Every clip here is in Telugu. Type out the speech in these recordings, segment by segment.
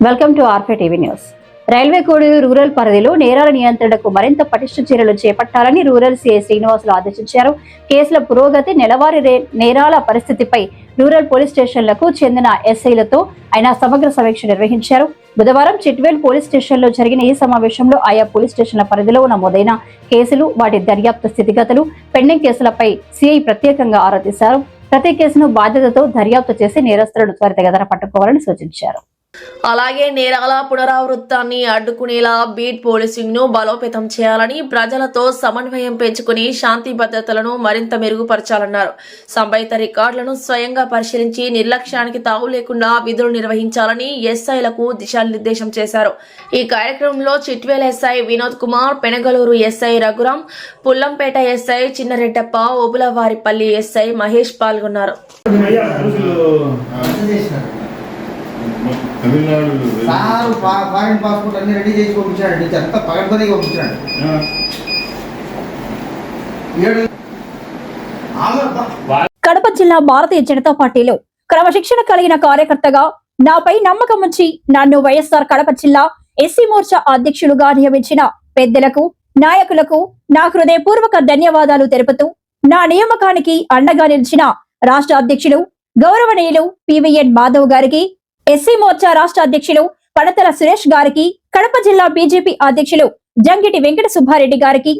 వెల్కమ్ టు ఆర్ఫే TV news. Railway Kodur rural పరిధిలో నేరాల నియంత్రణకు మరింత పటిష్ట చర్యలు చేపట్టాలని రూరల్ సిఐ శ్రీనివాసులు ఆదేశించారు. కేసుల పురోగతి, నెలవారీ నేరాల పరిస్థితిపై రూరల్ పోలీస్ స్టేషన్లకు చెందిన ఎస్ఐలతో ఆయన సమగ్ర సమీక్ష నిర్వహించారు. బుధవారం చిట్వేల్ పోలీస్ స్టేషన్లో జరిగిన ఈ సమావేశంలో ఆయా పోలీస్ స్టేషన్ల పరిధిలో నమోదైన కేసులు, వాటి దర్యాప్తు స్థితిగతులు, పెండింగ్ కేసులపై సిఐ ప్రత్యేకంగా ఆరా తీశారు. ప్రతి కేసును బాధ్యతతో దర్యాప్తు చేసి నేరస్తులను త్వరితగతిన పట్టుకోవాలని సూచించారు. అలాగే నేరాల పునరావృతాన్ని అడ్డుకునేలా బీట్ పోలీసింగ్ ను బలోపేతం చేయాలని, ప్రజలతో సమన్వయం పెంచుకుని శాంతి భద్రతలను మరింత మెరుగుపరచాలన్నారు. సంబంధిత రికార్డులను స్వయంగా పరిశీలించి నిర్లక్ష్యానికి తావు లేకుండా విధులు నిర్వహించాలని ఎస్ఐలకు దిశానిర్దేశం చేశారు. ఈ కార్యక్రమంలో Chitvel SI Vinod Kumar, Penagaluru SI Raghuram, Pullampeta SI Chinnareddappa, Obulavaripalli SI Mahesh పాల్గొన్నారు. ఫారెన్ పాస్పోర్ట్ అన్ని రెడీ చేసి పంపించాడు. అంతా పగడతోనే పంపించాడు. కడప జిల్లా భారతీయ జనతా పార్టీలో క్రమశిక్షణ కలిగిన కార్యకర్తగా నాపై నమ్మకం ఉంచి నన్ను వైఎస్ఆర్ కడప జిల్లా ఎస్సీ మోర్చా అధ్యక్షులుగా నియమించిన పెద్దలకు, నాయకులకు నా హృదయపూర్వక ధన్యవాదాలు తెలుపుతూ, నా నియామకానికి అండగా నిలిచిన రాష్ట్ర అధ్యక్షులు గౌరవనీయులు పివిఎన్ మాధవ్ గారికి, ఎస్సీ మోర్చా రాష్ట్ర అధ్యక్షులు పడతల సురేష్ గారికి, కడప జిల్లా బీజేపీ అధ్యక్షులు జంగిటి వెంకట సుబ్బారెడ్డి గారికి,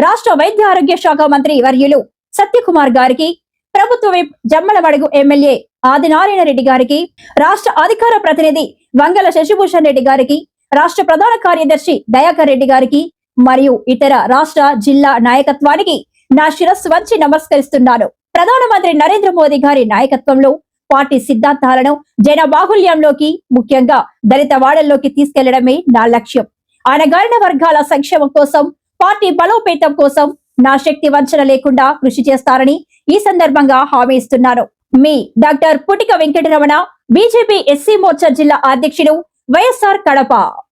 రాష్ట్ర వైద్య ఆరోగ్య శాఖ మంత్రి వర్యులు సత్యకుమార్ గారికి, ప్రభుత్వ విప్ జమ్మలమడుగు ఎమ్మెల్యే ఆదినారాయణ రెడ్డి గారికి, రాష్ట్ర అధికార ప్రతినిధి వంగల శశిభూషణ్ రెడ్డి గారికి, రాష్ట్ర ప్రధాన కార్యదర్శి దయాకర్ రెడ్డి గారికి మరియు ఇతర రాష్ట్ర జిల్లా నాయకత్వానికి నా శిరస్సు వంచి నమస్కరిస్తున్నాను. ప్రధానమంత్రి నరేంద్ర మోదీ గారి నాయకత్వంలో పార్టీ సిద్ధాంతాలను జన బాహుల్యంలోకి, ముఖ్యంగా దళిత వాడల్లోకి తీసుకెళ్లడమే నా లక్ష్యం. అణగారిన వర్గాల సంక్షేమం కోసం, పార్టీ బలోపేతం కోసం నా శక్తి వంచన లేకుండా కృషి చేస్తారని ఈ సందర్భంగా హామీ ఇస్తున్నాను. మీ doctor Putika Venkataramana, BJP SC Morcha జిల్లా అధ్యక్షుడు, వైఎస్ఆర్ కడప.